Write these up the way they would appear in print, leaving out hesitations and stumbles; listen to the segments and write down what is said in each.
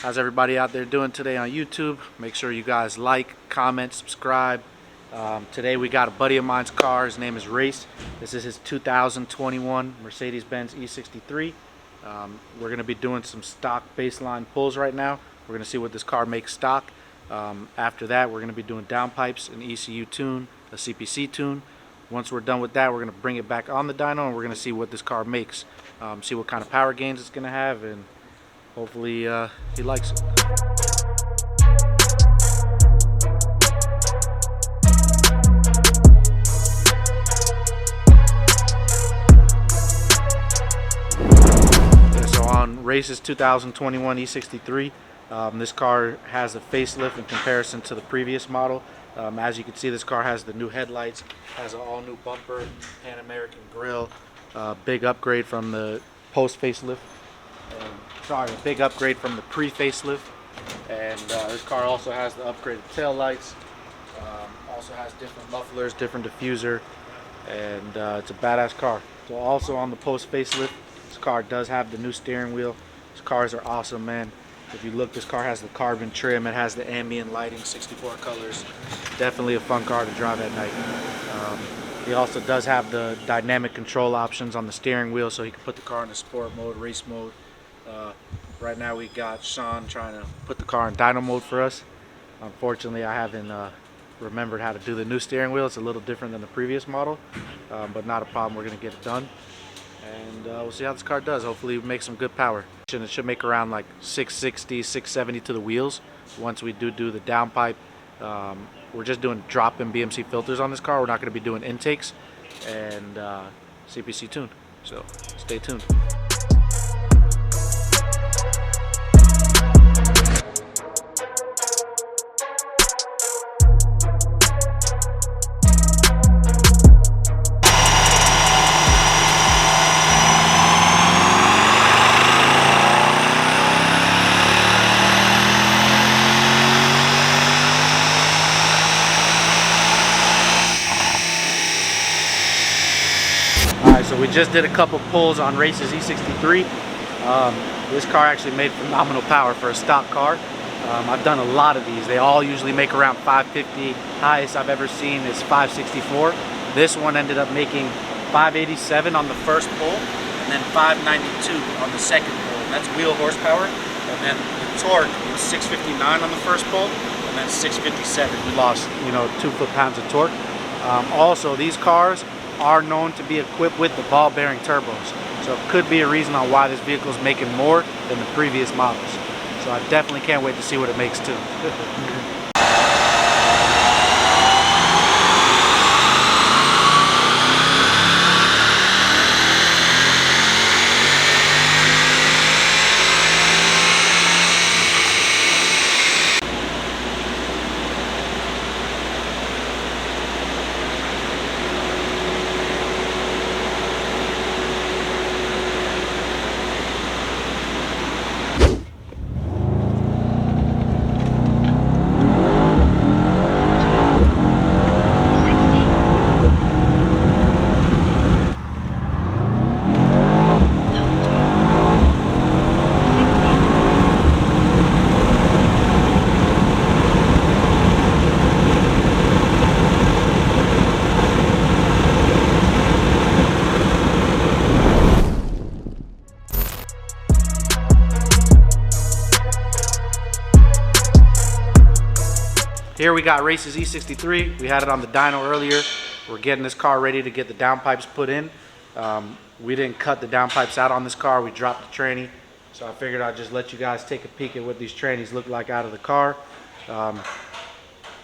How's everybody out there doing today on YouTube? Make sure you guys like, comment, subscribe. Today we got a buddy of mine's car. His name is Race. This is his 2021 Mercedes-Benz E63. We're going to be doing some stock baseline pulls right now. We're going to see what this car makes stock. After that, we're going to be doing downpipes, an ECU tune, a CPC tune. Once we're done with that, we're going to bring it back on the dyno and we're going to see what this car makes. See what kind of power gains it's going to have, and hopefully he likes it. So on Race's 2021 E63, this car has a facelift in comparison to the previous model. As you can see, this car has the new headlights, has an all-new bumper, Pan American grille, big upgrade from the post-facelift. Sorry, a big upgrade from the pre-facelift. And this car also has the upgraded tail lights, also has different mufflers, different diffuser, and it's a badass car. So also on the post-facelift, this car does have the new steering wheel. These cars are awesome, man. If you look, this car has the carbon trim, it has the ambient lighting, 64 colors. Definitely a fun car to drive at night. He also does have the dynamic control options on the steering wheel, so he can put the car in the sport mode, race mode. Right now we got Sean trying to put the car in dyno mode for us. Unfortunately, I haven't remembered how to do the new steering wheel. It's a little different than the previous model, but not a problem. We're going to get it done. And we'll see how this car does. Hopefully we make some good power. It should make around like 660, 670 to the wheels once we do the downpipe. We're just doing drop-in BMC filters on this car. We're not going to be doing intakes and CPC tune. So stay tuned. So we just did a couple pulls on Race's E63. This car actually made phenomenal power for a stock car. I've done a lot of these. They all usually make around 550. Highest I've ever seen is 564. This one ended up making 587 on the first pull, and then 592 on the second pull. That's wheel horsepower. And then the torque was 659 on the first pull, and then 657. We lost, 2 foot-pounds of torque. Also, these cars are known to be equipped with the ball bearing turbos, so it could be a reason on why this vehicle is making more than the previous models. So I definitely can't wait to see what it makes too. Here we got Race's E63. We had it on the dyno earlier. We're getting this car ready to get the downpipes put in. We didn't cut the downpipes out on this car. We dropped the tranny. So I figured I'd just let you guys take a peek at what these trannies look like out of the car.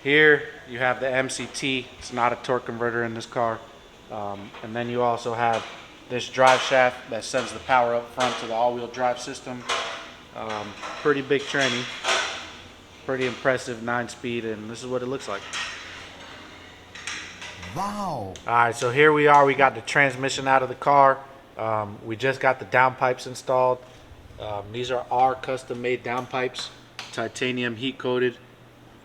Here you have the MCT. It's not a torque converter in this car. And then you also have this drive shaft that sends the power up front to the all-wheel drive system. Pretty big tranny. Pretty impressive 9-speed, and this is what it looks like. Wow. Alright, so here we are. We got the transmission out of the car. We just got the downpipes installed. These are our custom made downpipes, titanium heat coated. You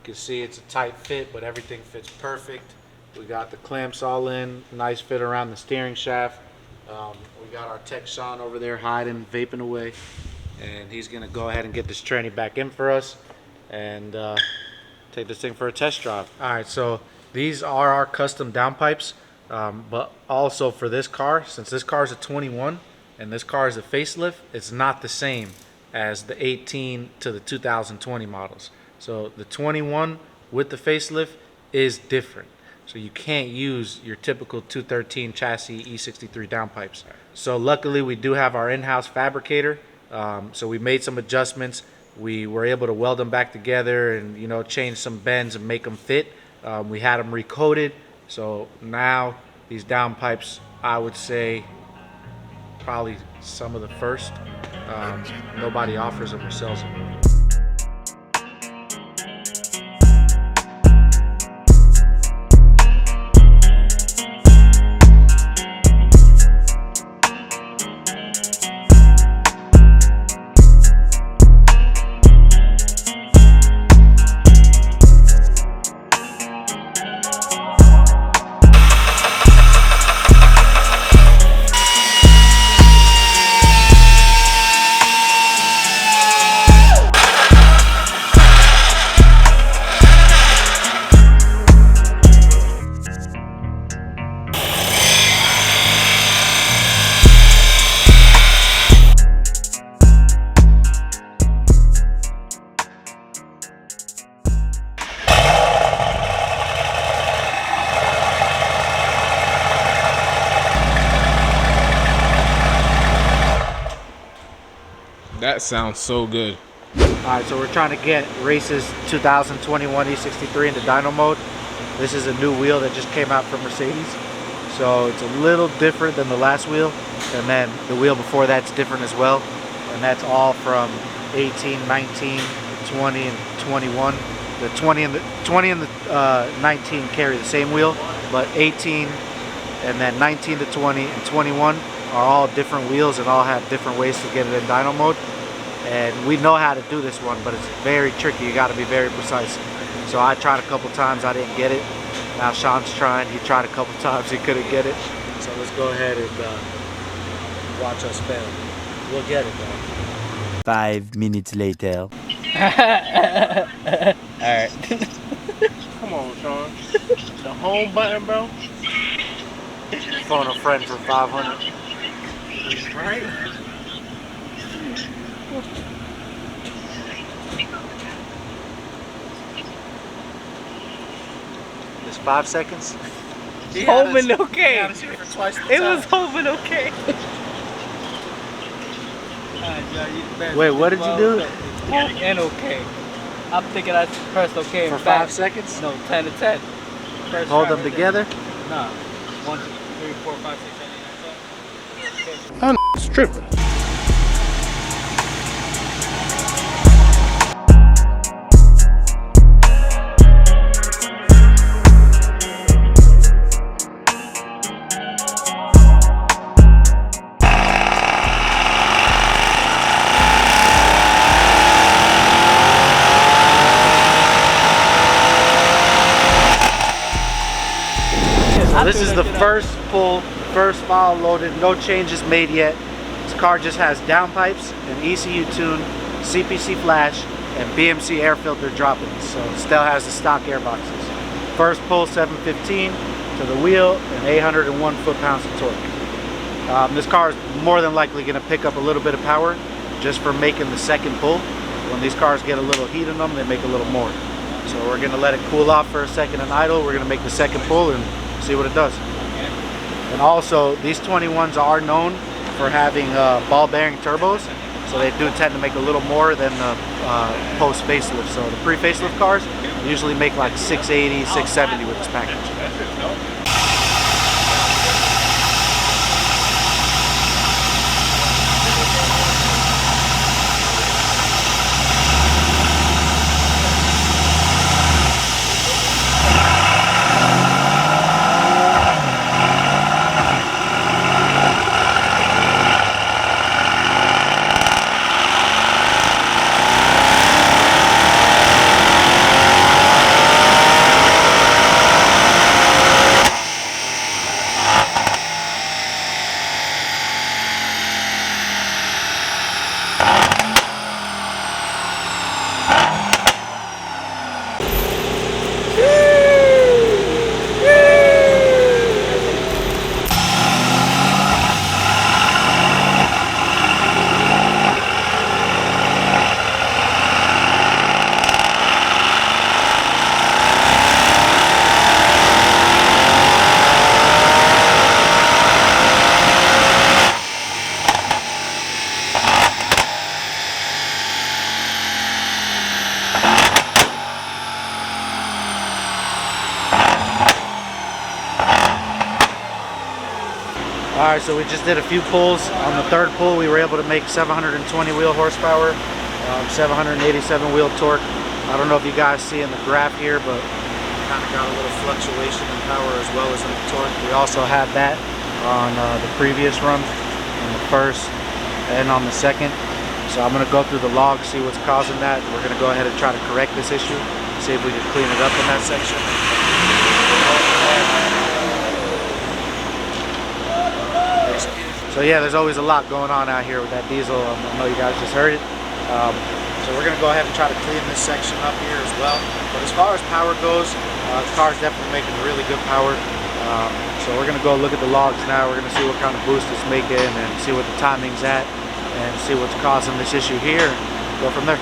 can see it's a tight fit, but everything fits perfect. We got the clamps all in, nice fit around the steering shaft. We got our tech Sean over there hiding, vaping away. and he's gonna go ahead and get this tranny back in for us and take this thing for a test drive. All right, so these are our custom downpipes, but also for this car, since this car is a 21 and this car is a facelift, it's not the same as the 18 to the 2020 models. So the 21 with the facelift is different. So you can't use your typical 213 chassis E63 downpipes. So luckily we do have our in-house fabricator. So we made some adjustments. We were able to weld them back together and, you know, change some bends and make them fit. We had them recoated. So now these downpipes, I would say probably some of the first. Nobody offers them or sells them. That sounds so good. Alright, so we're trying to get Race's 2021 E63 into dyno mode. This is a new wheel that just came out from Mercedes. So it's a little different than the last wheel. And then the wheel before that's different as well. And that's all from 18, 19, 20, and 21. The 20 and the 19 carry the same wheel, but 18 and then 19 to 20 and 21 are all different wheels and all have different ways to get it in dyno mode. And we know how to do this one, but it's very tricky. You got to be very precise. So I tried a couple times, I didn't get it. Now Sean's trying. He tried a couple times, he couldn't get it. So let's go ahead and watch us fail. We'll get it though. 5 minutes later. Alright. Come on, Sean. The home button, bro. Phone a friend for 500. Right? It's 5 seconds. Home and okay. It was home and okay. Wait, what did you do? Home and okay. I'm thinking I pressed okay For and 5 back. seconds? No, 10 to 10. First Hold try them right together? there. Nah. 1, 2, 3, 4, 5, 6, 7, 8, 9, 10. I'm stripping. So this is the first pull, first file loaded, no changes made yet. This car just has downpipes, an ECU tune, CPC flash, and BMC air filter drop-ins. So it still has the stock air boxes. First pull 715 to the wheel and 801 foot-pounds of torque. This car is more than likely going to pick up a little bit of power just for making the second pull. When these cars get a little heat in them, they make a little more. So we're going to let it cool off for a second and idle. We're going to make the second pull and see what it does. And also, these 21s are known for having ball bearing turbos, so they do tend to make a little more than the post facelift. So the pre facelift cars usually make like 680, 670 with this package. Alright, so we just did a few pulls. On the third pull, we were able to make 720 wheel horsepower, 787 wheel torque. I don't know if you guys see in the graph here, but kind of got a little fluctuation in power as well as in the torque. We also had that on the previous run, in the first and on the second. So I'm going to go through the log, see what's causing that. We're going to go ahead and try to correct this issue, see if we can clean it up in that section. So yeah, there's always a lot going on out here with that diesel. I know you guys just heard it. So we're going to go ahead and try to clean this section up here as well. But as far as power goes, the car's definitely making really good power. So we're going to go look at the logs now. We're going to see what kind of boost it's making and see what the timing's at and see what's causing this issue here and go from there.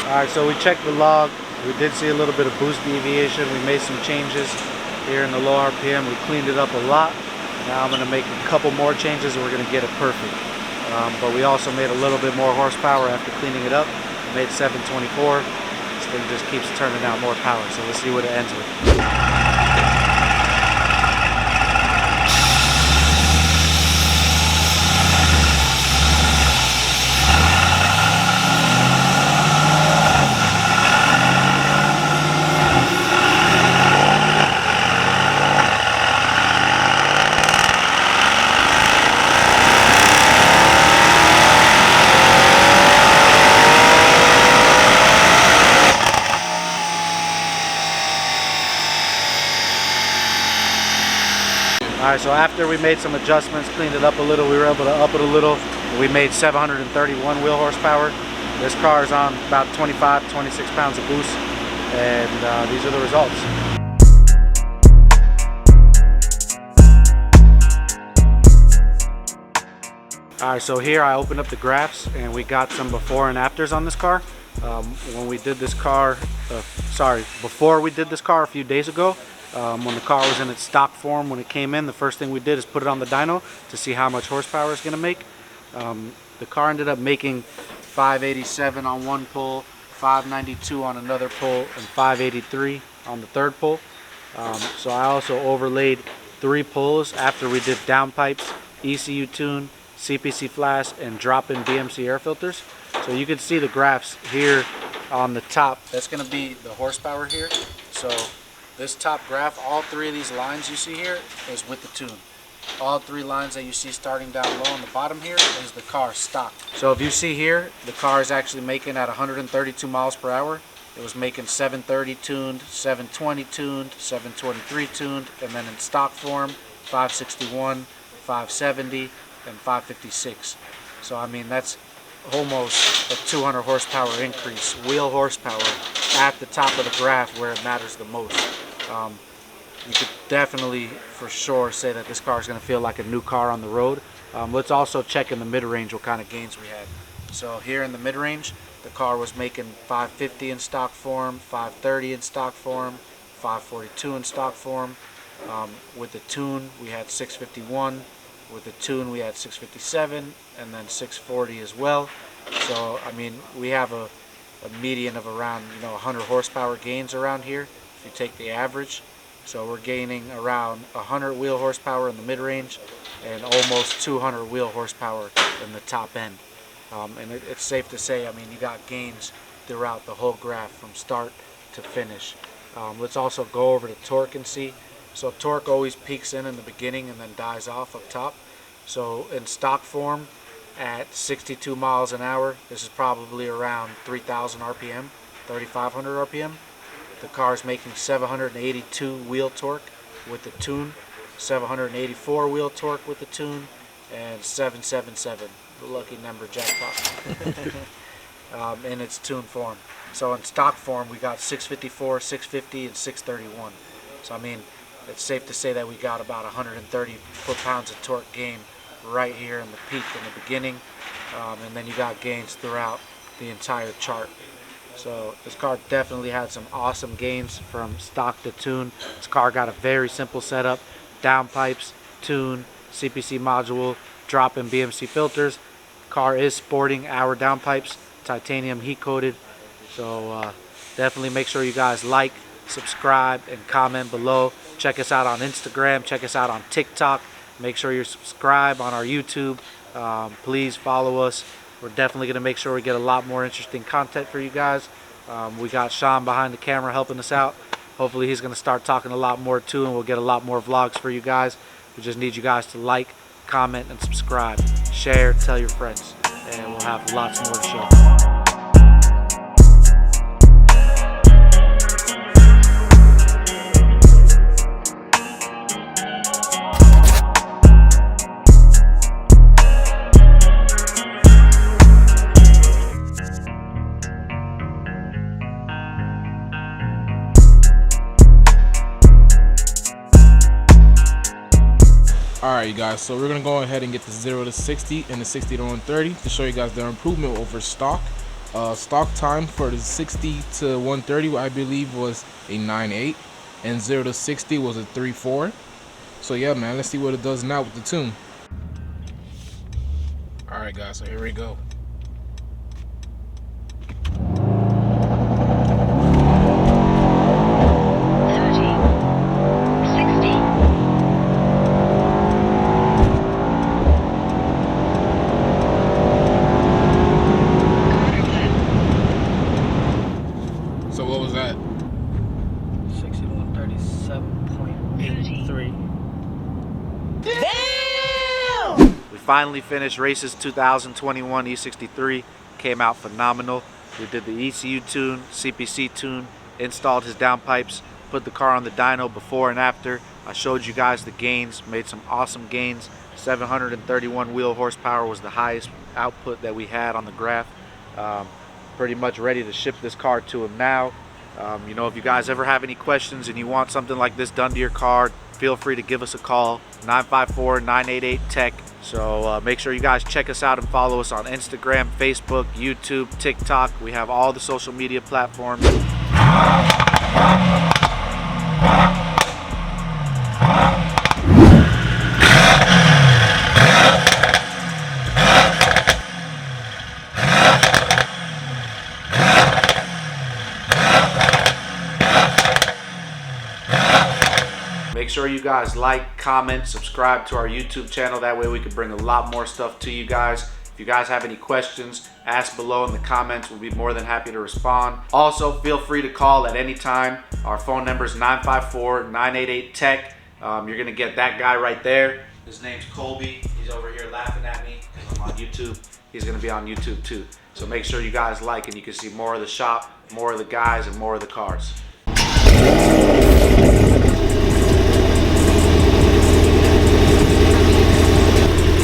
Alright, so we checked the log. We did see a little bit of boost deviation. We made some changes here in the low RPM. We cleaned it up a lot. Now I'm going to make a couple more changes and we're going to get it perfect. But we also made a little bit more horsepower after cleaning it up. We made 724. This thing just keeps turning out more power, so let's see what it ends with. Alright, so after we made some adjustments, cleaned it up a little, we were able to up it a little. We made 731 wheel horsepower. This car is on about 25, 26 pounds of boost, and these are the results. Alright, so here I opened up the graphs and we got some before and afters on this car. When we did this car, before we did this car a few days ago, when the car was in its stock form, when it came in, the first thing we did is put it on the dyno to see how much horsepower it's going to make. The car ended up making 587 on one pull, 592 on another pull, and 583 on the third pull. So I also overlaid 3 pulls after we did downpipes, ECU tune, CPC flash, and drop-in BMC air filters. So you can see the graphs here on the top. That's going to be the horsepower here. So this top graph, all 3 of these lines you see here is with the tune. All 3 lines that you see starting down low on the bottom here is the car stock. So if you see here, the car is actually making at 132 miles per hour. It was making 730 tuned, 720 tuned, 723 tuned, and then in stock form, 561, 570, and 556. So I mean, that's almost a 200 horsepower increase, wheel horsepower, at the top of the graph where it matters the most. You could definitely for sure say that this car is going to feel like a new car on the road. Let's also check in the mid-range what kind of gains we had. So here in the mid-range, the car was making 550 in stock form, 530 in stock form, 542 in stock form. With the tune we had 651, with the tune we had 657, and then 640 as well. So I mean, we have a median of around 100 horsepower gains around here if you take the average. So we're gaining around 100 wheel horsepower in the mid-range and almost 200 wheel horsepower in the top end. And it's safe to say, I mean, you got gains throughout the whole graph from start to finish. Let's also go over to torque and see. So torque always peaks in the beginning and then dies off up top. So in stock form at 62 miles an hour, this is probably around 3,000 RPM, 3,500 RPM. The car is making 782 wheel torque with the tune, 784 wheel torque with the tune, and 777, the lucky number jackpot, in its tune form. So in stock form, we got 654, 650, and 631. So I mean, it's safe to say that we got about 130 foot-pounds of torque gain right here in the peak in the beginning, and then you got gains throughout the entire chart. So this car definitely had some awesome gains from stock to tune. This car got a very simple setup: downpipes, tune, CPC module, drop-in BMC filters. Car is sporting our downpipes, titanium heat coated. So definitely make sure you guys like, subscribe, and comment below. Check us out on Instagram, check us out on TikTok. Make sure you're subscribed on our YouTube. Please follow us. We're definitely going to make sure we get a lot more interesting content for you guys. We got Sean behind the camera helping us out. Hopefully he's going to start talking a lot more too, and we'll get a lot more vlogs for you guys. We just need you guys to like, comment, and subscribe. Share, tell your friends, and we'll have lots more to show. Alright, you guys, so we're gonna go ahead and get the 0 to 60 and the 60 to 130 to show you guys their improvement over stock. Stock time for the 60 to 130 I believe was a 9.8, and 0 to 60 was a 3.4. So yeah, man, let's see what it does now with the tune. Alright guys, so here we go. So what was that? 60 to 137.83. Damn! We finally finished Race's 2021 E63. Came out phenomenal. We did the ECU tune, CPC tune, installed his downpipes, put the car on the dyno before and after. I showed you guys the gains, made some awesome gains. 731 wheel horsepower was the highest output that we had on the graph. Pretty much ready to ship this car to him now. You know, if you guys ever have any questions and you want something like this done to your car, feel free to give us a call, 954-988-TECH. So make sure you guys check us out and follow us on Instagram, Facebook, YouTube, TikTok. We have all the social media platforms. Make sure you guys like, comment, subscribe to our YouTube channel. That way we can bring a lot more stuff to you guys. If you guys have any questions, ask below in the comments. We'll be more than happy to respond. Also, feel free to call at any time. Our phone number is 954-988-TECH. You're going to get that guy right there. His name's Colby. He's over here laughing at me because I'm on YouTube. He's going to be on YouTube too. So make sure you guys like, and you can see more of the shop, more of the guys, and more of the cars.